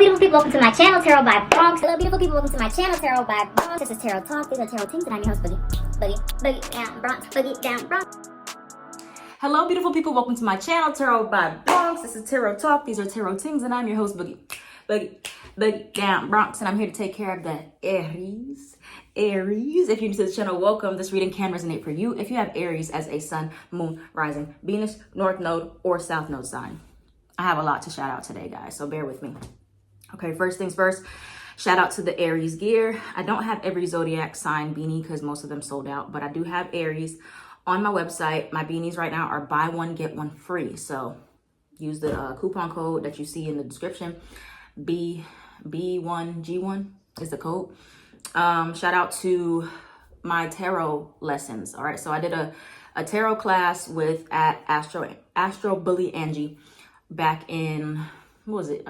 beautiful people, welcome to my channel, Tarot by Bronx. Hello beautiful people, welcome to my channel, Tarot by Bronx. This is Tarot Talk, these are Tarot Things, and I'm your host, Boogie down Bronx, Boogie down Bronx. Hello beautiful people, welcome to my channel, Tarot by Bronx. This is Tarot Talk, these are Tarot Things, and I'm your host, Boogie down Bronx, and I'm here to take care of the Aries. If you're new to the channel, welcome. This reading can resonate for you if you have Aries as a sun, moon, rising, Venus, north node, or south node sign. I have a lot to shout out today, guys, so bear with me. Okay, first things first, shout out to the Aries gear. I don't have every zodiac sign beanie because most of them sold out, but I do have Aries on my website. My beanies right now are buy one, get one free. So use the coupon code that you see in the description. B1G1 is the code. Shout out to my tarot lessons. All right, so I did a tarot class with at Astro Bully Angie back in, what was it?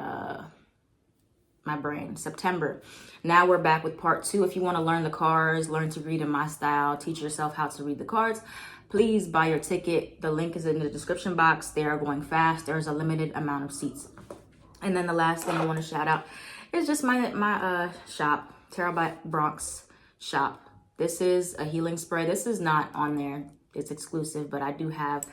September. Now we're back with part 2. If you want to learn the cards, learn to read in my style, teach yourself how to read the cards, please buy your ticket. The link is in the description box. They are going fast. There's a limited amount of seats. And then the last thing I want to shout out is just my shop, Tarot by Bronx shop. This is a healing spray. This is not on there. It's exclusive, but I do have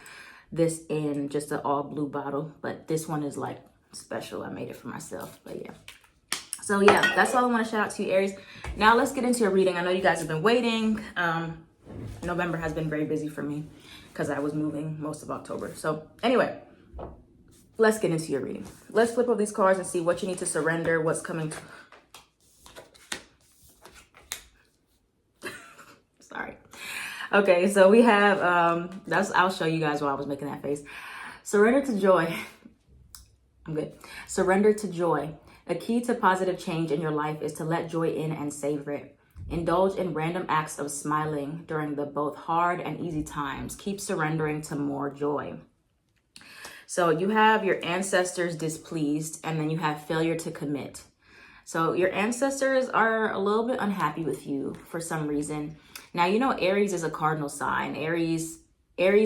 this in just an all blue bottle. But this one is like special. I made it for myself. But yeah. So yeah, that's all I want to shout out to you, Aries. Now let's get into your reading. I know you guys have been waiting. November has been very busy for me because I was moving most of October. So anyway, let's get into your reading. Let's flip over these cards and see what you need to surrender, what's coming. Sorry. Okay, so we have, I'll show you guys while I was making that face. Surrender to joy. I'm good. Surrender to joy. A key to positive change in your life is to let joy in and savor it. Indulge in random acts of smiling during the both hard and easy times. Keep surrendering to more joy. So you have your ancestors displeased, and then you have failure to commit. So your ancestors are a little bit unhappy with you for some reason. Now, you know, Aries is a cardinal sign. Aries,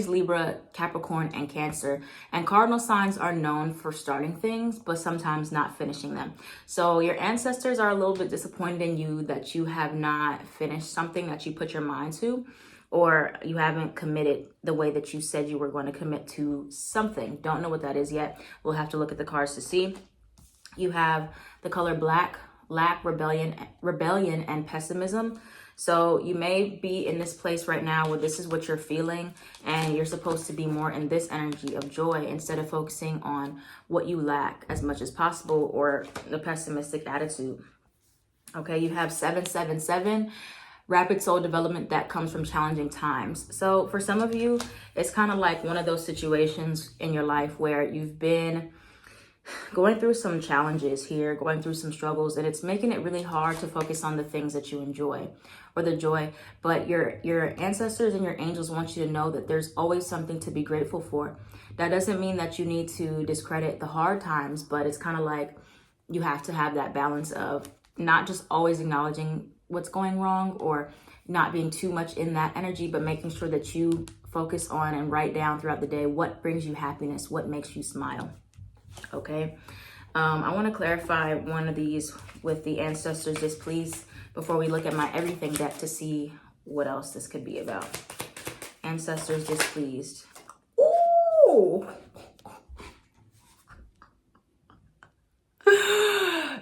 Libra, Capricorn, and Cancer. And cardinal signs are known for starting things, but sometimes not finishing them. So your ancestors are a little bit disappointed in you that you have not finished something that you put your mind to, or you haven't committed the way that you said you were going to commit to something. Don't know what that is yet. We'll have to look at the cards to see. You have the color black, lack, rebellion, and pessimism. So you may be in this place right now where this is what you're feeling, and you're supposed to be more in this energy of joy instead of focusing on what you lack as much as possible or the pessimistic attitude. Okay, you have 777, rapid soul development that comes from challenging times. So for some of you, it's kind of like one of those situations in your life where you've been going through some challenges here, going through some struggles, and it's making it really hard to focus on the things that you enjoy or the joy. But your ancestors and your angels want you to know that there's always something to be grateful for. That doesn't mean that you need to discredit the hard times, but it's kind of like you have to have that balance of not just always acknowledging what's going wrong or not being too much in that energy, but making sure that you focus on and write down throughout the day what brings you happiness, what makes you smile. Okay, I want to clarify one of these with the ancestors displeased before we look at my everything deck to see what else this could be about. Ancestors displeased. Ooh.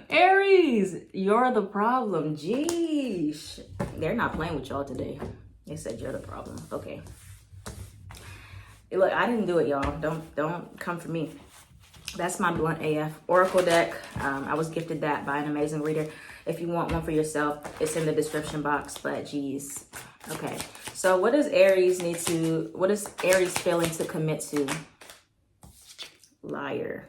Aries, you're the problem. Jeez, they're not playing with y'all today. They said you're the problem. Okay, look, I didn't do it, y'all. Don't come for me. That's my Blunt AF Oracle deck. I was gifted that by an amazing reader. If you want one for yourself, it's in the description box, but geez. Okay, so what is Aries failing to commit to? Liar.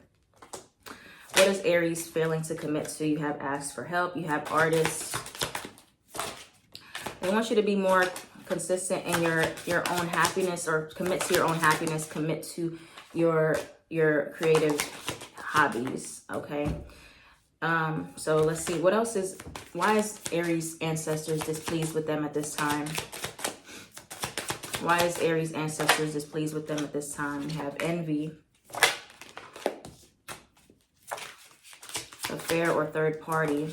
What is Aries failing to commit to? You have asked for help. You have artists. They want you to be more consistent in your own happiness, or commit to your own happiness, commit to your creative hobbies. Okay, so let's see what else why is Aries ancestors displeased with them at this time? Why is Aries ancestors displeased with them at this time? We have envy. affair or third party,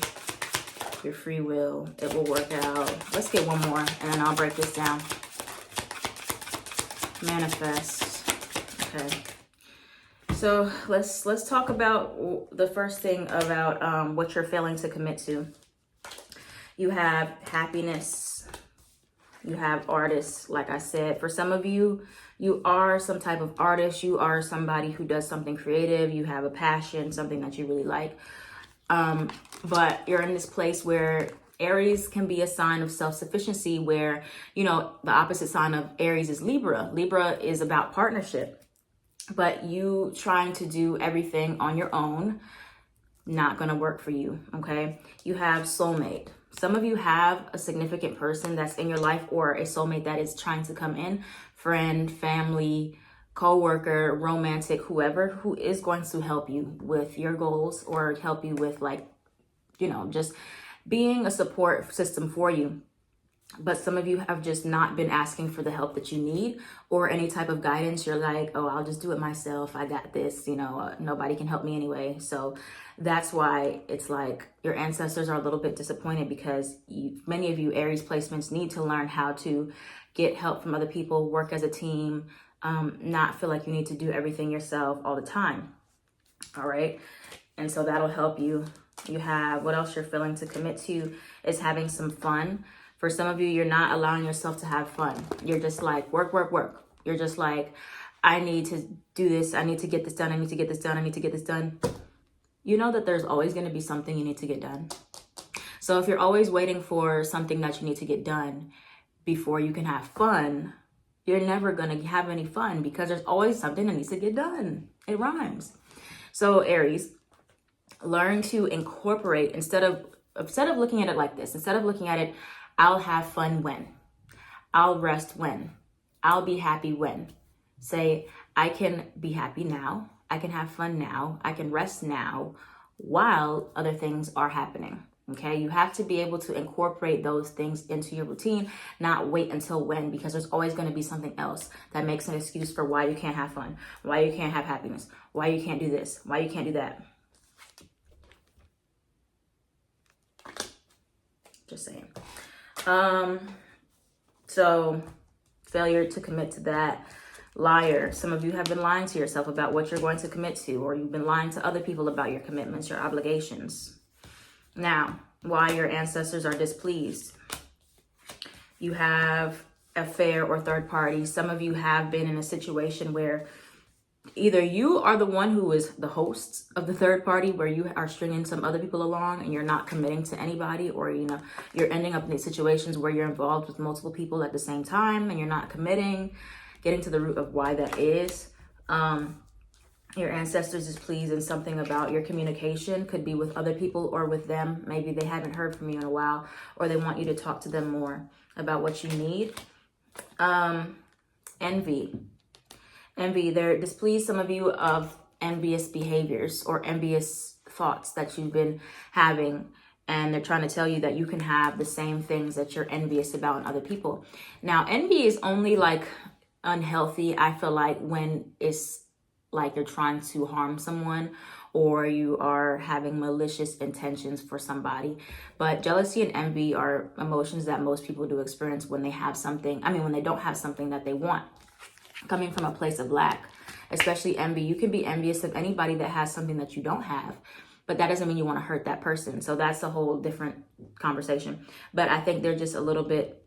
your free will, it will work out. Let's get one more and then I'll break this down. Manifest. Okay. So let's talk about the first thing about what you're failing to commit to. You have happiness. You have artists, like I said. For some of you, you are some type of artist. You are somebody who does something creative. You have a passion, something that you really like. But you're in this place where Aries can be a sign of self-sufficiency, where, you know, the opposite sign of Aries is Libra. Libra is about partnership. But you trying to do everything on your own, not going to work for you, okay? You have soulmate. Some of you have a significant person that's in your life, or a soulmate that is trying to come in, friend, family, co-worker, romantic, whoever, who is going to help you with your goals or help you with, like, you know, just being a support system for you. But some of you have just not been asking for the help that you need or any type of guidance. You're like, oh, I'll just do it myself. I got this, you know, nobody can help me anyway. So that's why it's like your ancestors are a little bit disappointed, because many of you Aries placements need to learn how to get help from other people, work as a team, not feel like you need to do everything yourself all the time. All right. And so that'll help you. You have, what else you're failing to commit to is having some fun. For some of you, you're not allowing yourself to have fun. You're just like, work, work, work. You're just like, I need to do this. I need to get this done. I need to get this done. I need to get this done. You know that there's always going to be something you need to get done. So if you're always waiting for something that you need to get done before you can have fun, you're never going to have any fun, because there's always something that needs to get done. It rhymes. So Aries, learn to incorporate, instead of looking at it like this, instead of looking at it, I'll have fun when, I'll rest when, I'll be happy when. Say, I can be happy now, I can have fun now, I can rest now, while other things are happening. Okay, you have to be able to incorporate those things into your routine, not wait until when, because there's always going to be something else that makes an excuse for why you can't have fun, why you can't have happiness, why you can't do this, why you can't do that. Just saying. So failure to commit to that. Liar. Some of you have been lying to yourself about what you're going to commit to, or you've been lying to other people about your commitments, your obligations. Now, why your ancestors are displeased. You have affair or third party. Some of you have been in a situation where either you are the one who is the host of the third party, where you are stringing some other people along and you're not committing to anybody, or, you know, you're ending up in these situations where you're involved with multiple people at the same time and you're not committing, getting to the root of why that is. Your ancestors is pleased in something about your communication, could be with other people or with them. Maybe they haven't heard from you in a while, or they want you to talk to them more about what you need. Envy. Envy, they're displeased, some of you, of envious behaviors or envious thoughts that you've been having. And they're trying to tell you that you can have the same things that you're envious about in other people. Now, envy is only like unhealthy, I feel like, when it's like you're trying to harm someone, or you are having malicious intentions for somebody. But jealousy and envy are emotions that most people do experience when they have something, when they don't have something that they want, coming from a place of lack. Especially envy. You can be envious of anybody that has something that you don't have, but that doesn't mean you want to hurt that person. So that's a whole different conversation. But I think they're just a little bit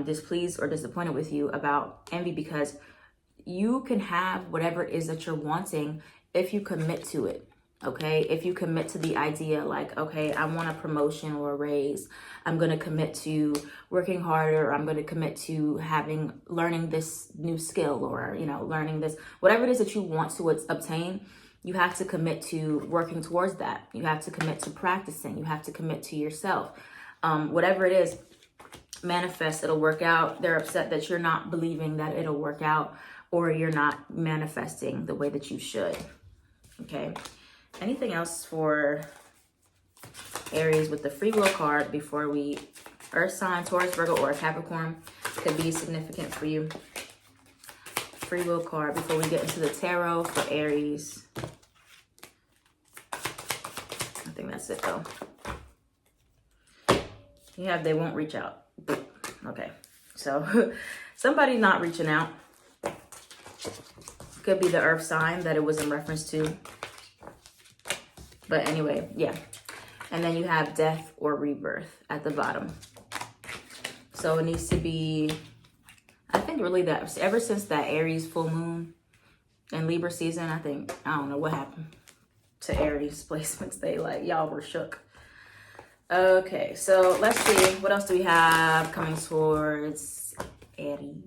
displeased or disappointed with you about envy, because you can have whatever it is that you're wanting if you commit to it. Okay, if you commit to the idea, like, okay, I want a promotion or a raise, I'm going to commit to working harder, or I'm going to commit to learning this new skill, or, learning this, whatever it is that you want to obtain, you have to commit to working towards that. You have to commit to practicing. You have to commit to yourself. Whatever it is, manifest, it'll work out. They're upset that you're not believing that it'll work out, or you're not manifesting the way that you should. Okay. Anything else for Aries with the free will card before we, Earth sign, Taurus, Virgo, or Capricorn could be significant for you. Free will card before we get into the tarot for Aries. I think that's it though. You have they won't reach out. Okay, so somebody not reaching out. Could be the earth sign that it was in reference to. But anyway, yeah. And then you have death or rebirth at the bottom. So it needs to be, I think really that ever since that Aries full moon and Libra season, I don't know what happened to Aries placements. They like, y'all were shook. Okay, so let's see. What else do we have coming towards Aries?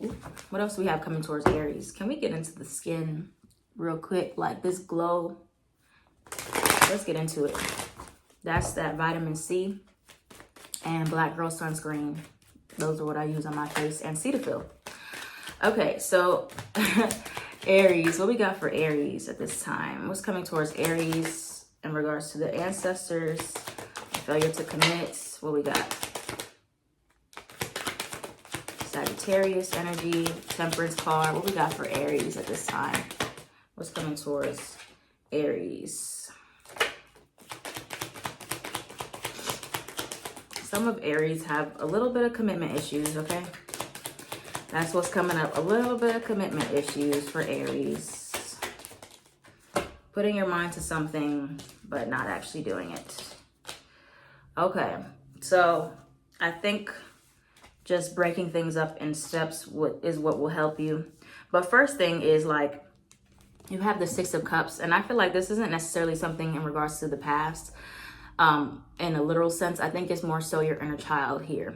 Ooh, what else do we have coming towards Aries? Can we get into the skin real quick? Like this glow. Let's get into it. That's that vitamin C and Black Girl Sunscreen. Those are what I use on my face, and Cetaphil. Okay, so Aries, what we got for Aries at this time? What's coming towards Aries in regards to the ancestors? Failure to commit. What we got? Sagittarius energy, Temperance card. What we got for Aries at this time? What's coming towards Aries? Some of Aries have a little bit of commitment issues, okay? That's what's coming up. A little bit of commitment issues for Aries. Putting your mind to something, but not actually doing it. Okay, so I think just breaking things up in steps is what will help you. But first thing is like, you have the Six of Cups, and I feel like this isn't necessarily something in regards to the past. In a literal sense, I think it's more so your inner child here.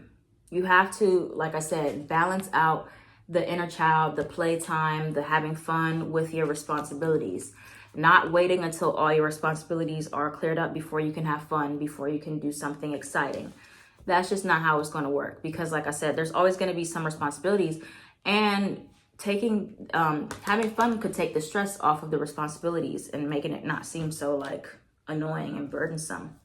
You have to, like I said, balance out the inner child, the playtime, the having fun with your responsibilities. Not waiting until all your responsibilities are cleared up before you can have fun, before you can do something exciting. That's just not how it's going to work, because like I said, there's always going to be some responsibilities, and having fun could take the stress off of the responsibilities and making it not seem so like annoying and burdensome.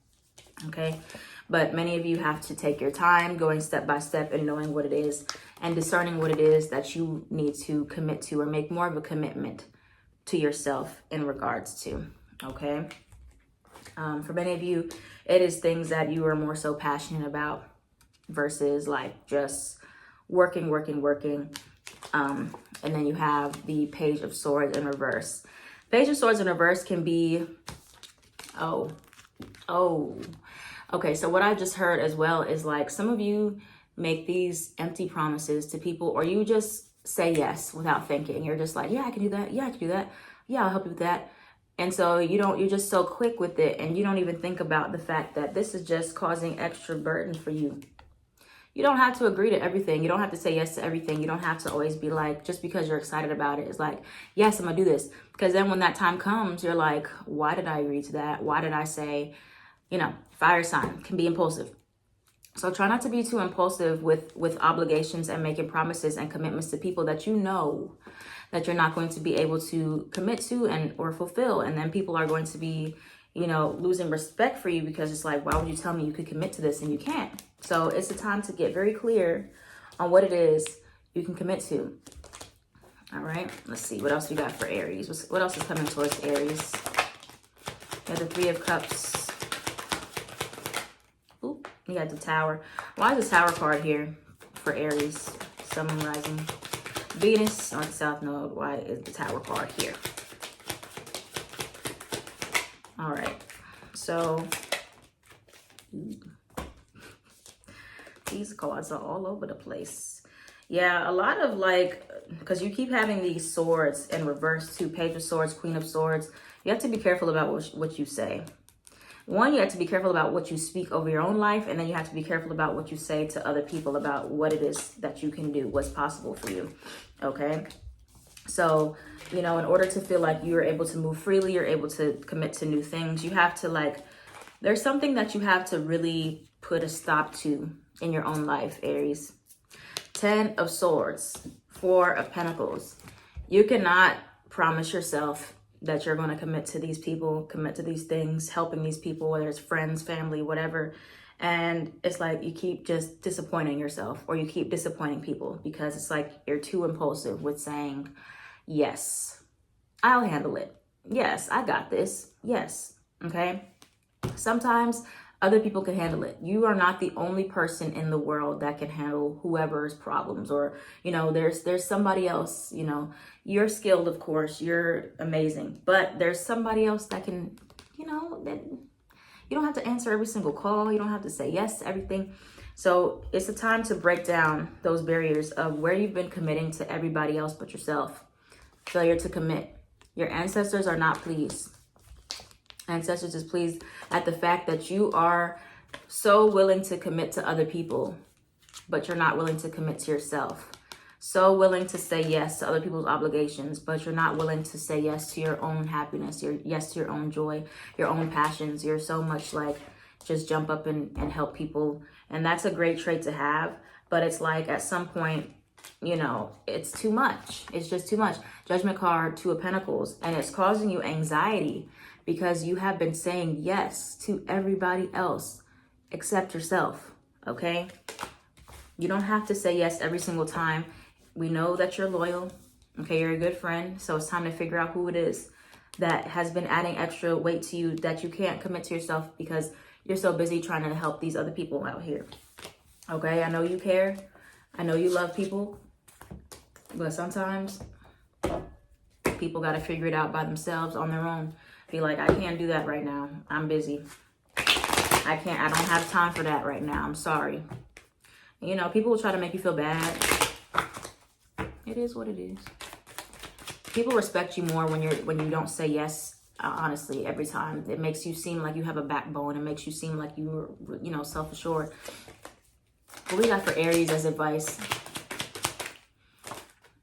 Okay, but many of you have to take your time going step by step and knowing what it is and discerning what it is that you need to commit to, or make more of a commitment to yourself in regards to. Okay, for many of you, it is things that you are more so passionate about versus like just working. And then you have the Page of Swords in reverse. Page of Swords in reverse can be, okay, so what I just heard as well is like some of you make these empty promises to people, or you just say yes without thinking. You're just like, yeah, I can do that. Yeah, I can do that. Yeah, I'll help you with that. And so you're just so quick with it, and you don't even think about the fact that this is just causing extra burden for you. You don't have to agree to everything. You don't have to say yes to everything. You don't have to always be like, just because you're excited about it, it's like, yes, I'm gonna do this. Because then when that time comes, you're like, why did I agree to that? Why did I say, fire sign can be impulsive. So try not to be too impulsive with obligations and making promises and commitments to people that you know that you're not going to be able to commit to or fulfill. And then people are going to be, losing respect for you, because it's like, why would you tell me you could commit to this and you can't? So it's a time to get very clear on what it is you can commit to. All right, let's see. What else we got for Aries? What else is coming towards Aries? We have the Three of Cups. Ooh, you got the Tower. Why is the Tower card here for Aries? Sun, Moon, Rising, Venus, North, South Node. Why is the Tower card here? All right, so these cards are all over the place. Yeah, a lot of because you keep having these swords in reverse too. Page of Swords, Queen of Swords. You have to be careful about what you say. One, you have to be careful about what you speak over your own life, and then you have to be careful about what you say to other people about what it is that you can do, what's possible for you, okay? So, in order to feel like you're able to move freely, you're able to commit to new things, you have to there's something that you have to really put a stop to in your own life, Aries. 10 of Swords, 4 of Pentacles. You cannot promise yourself that you're going to commit to these people, commit to these things, helping these people, whether it's friends, family, whatever. And it's like you keep just disappointing yourself, or you keep disappointing people, because it's like you're too impulsive with saying, yes, I'll handle it. Yes, I got this. Yes. Okay. Sometimes other people can handle it. You are not the only person in the world that can handle whoever's problems, or, there's somebody else, you're skilled, of course, you're amazing, but there's somebody else that can, that you don't have to answer every single call. You don't have to say yes to everything. So it's a time to break down those barriers of where you've been committing to everybody else but yourself. Failure to commit. Your ancestors are not pleased. Ancestors is pleased at the fact that you are so willing to commit to other people, but you're not willing to commit to yourself. So willing to say yes to other people's obligations, but you're not willing to say yes to your own happiness, yes to your own joy, your own passions. You're so much like, just jump up and help people. And that's a great trait to have. But it's like at some point, it's too much. It's just too much. Judgment card, Two of Pentacles. And it's causing you anxiety because you have been saying yes to everybody else except yourself. Okay? You don't have to say yes every single time. We know that you're loyal. Okay, you're a good friend. So it's time to figure out who it is that has been adding extra weight to you that you can't commit to yourself because you're so busy trying to help these other people out here. Okay, I know you care. I know you love people. But sometimes people got to figure it out by themselves on their own. Be like, I can't do that right now. I'm busy. I don't have time for that right now. I'm sorry. People will try to make you feel bad. It is what it is. People respect you more when you don't say yes, honestly, every time. It makes you seem like you have a backbone. It makes you seem like you're, self-assured. What we got for Aries as advice?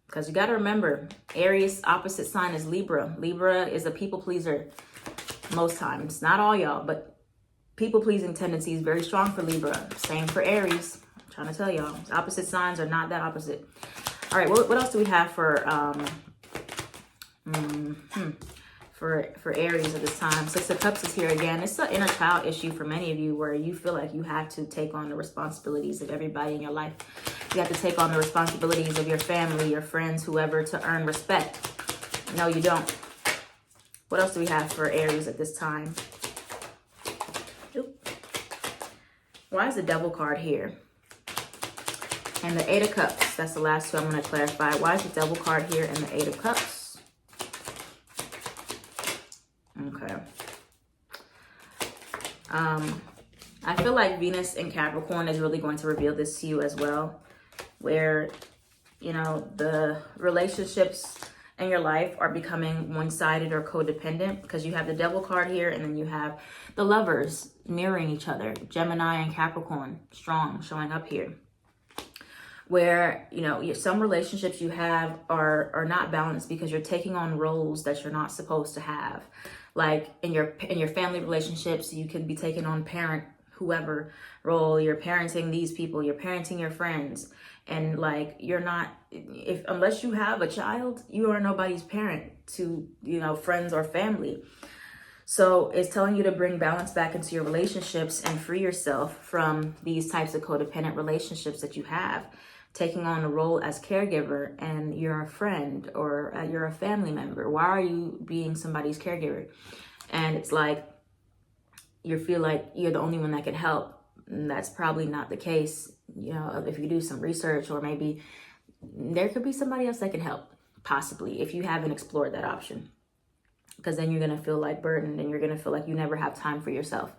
Because you got to remember, Aries opposite sign is Libra. Libra is a people pleaser most times. Not all y'all, but people pleasing tendencies very strong for Libra. Same for Aries. I'm trying to tell y'all. Opposite signs are not that opposite. All right, what else do we have for Aries at this time? Six of Cups is here again. It's an inner child issue for many of you where you feel like you have to take on the responsibilities of everybody in your life. You have to take on the responsibilities of your family, your friends, whoever, to earn respect. No, you don't. What else do we have for Aries at this time? Oop. Why is the Devil card here? And the Eight of Cups. That's the last two I'm going to clarify. Why is the Devil card here and the Eight of Cups? Okay. I feel like Venus in Capricorn is really going to reveal this to you as well. Where, the relationships in your life are becoming one-sided or codependent, because you have the Devil card here and then you have the Lovers mirroring each other. Gemini and Capricorn strong showing up here. Where, some relationships you have are not balanced because you're taking on roles that you're not supposed to have. Like in your family relationships, you could be taking on parent, whoever role. You're parenting these people, you're parenting your friends. And like, you're not, unless you have a child, you are nobody's parent to, friends or family. So it's telling you to bring balance back into your relationships and free yourself from these types of codependent relationships that you have. Taking on a role as caregiver and you're a friend or you're a family member. Why are you being somebody's caregiver? And it's like, you feel like you're the only one that can help. And that's probably not the case. If you do some research, or maybe there could be somebody else that can help, possibly, if you haven't explored that option. Because then you're going to feel like burdened and you're going to feel like you never have time for yourself.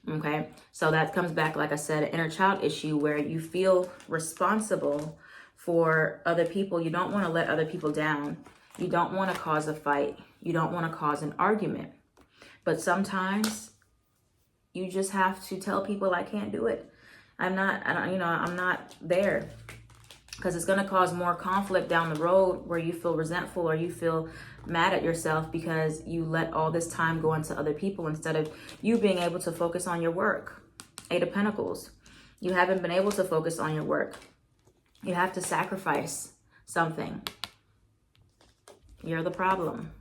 Okay, so that comes back, like I said, an inner child issue where you feel responsible for other people. You don't want to let other people down. You don't want to cause a fight. You don't want to cause an argument. But sometimes you just have to tell people, I can't do it. I'm not there. Because it's going to cause more conflict down the road where you feel resentful or you feel mad at yourself because you let all this time go into other people instead of you being able to focus on your work. Eight of Pentacles. You haven't been able to focus on your work. You have to sacrifice something. You're the problem.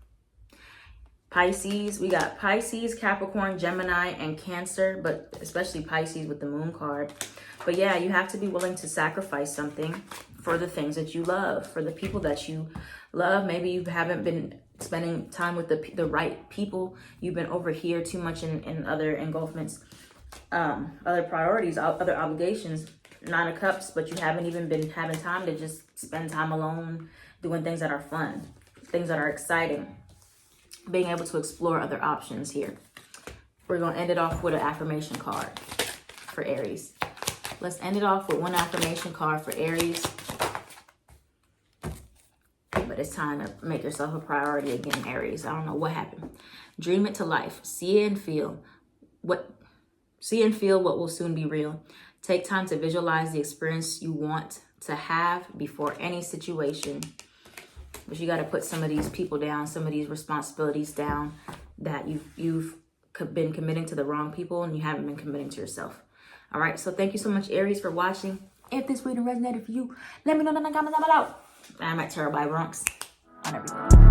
Pisces. We got Pisces, Capricorn, Gemini, and Cancer, but especially Pisces with the Moon card. But yeah, you have to be willing to sacrifice something for the things that you love, for the people that you love. Maybe you haven't been spending time with the right people. You've been over here too much in other engulfments, other priorities, other obligations. 9 of Cups, but you haven't even been having time to just spend time alone, doing things that are fun, things that are exciting, being able to explore other options here. We're going to end it off with an affirmation card for Aries. Let's end it off with one affirmation card for Aries. But it's time to make yourself a priority again, Aries. I don't know what happened. Dream it to life. See and feel what will soon be real. Take time to visualize the experience you want to have before any situation. But you got to put some of these people down, some of these responsibilities down that you've been committing to the wrong people and you haven't been committing to yourself. All right. So thank you so much, Aries, for watching. If this reading resonated for you, let me know in the comments down below. I'm at Tarot by Bronx on everything.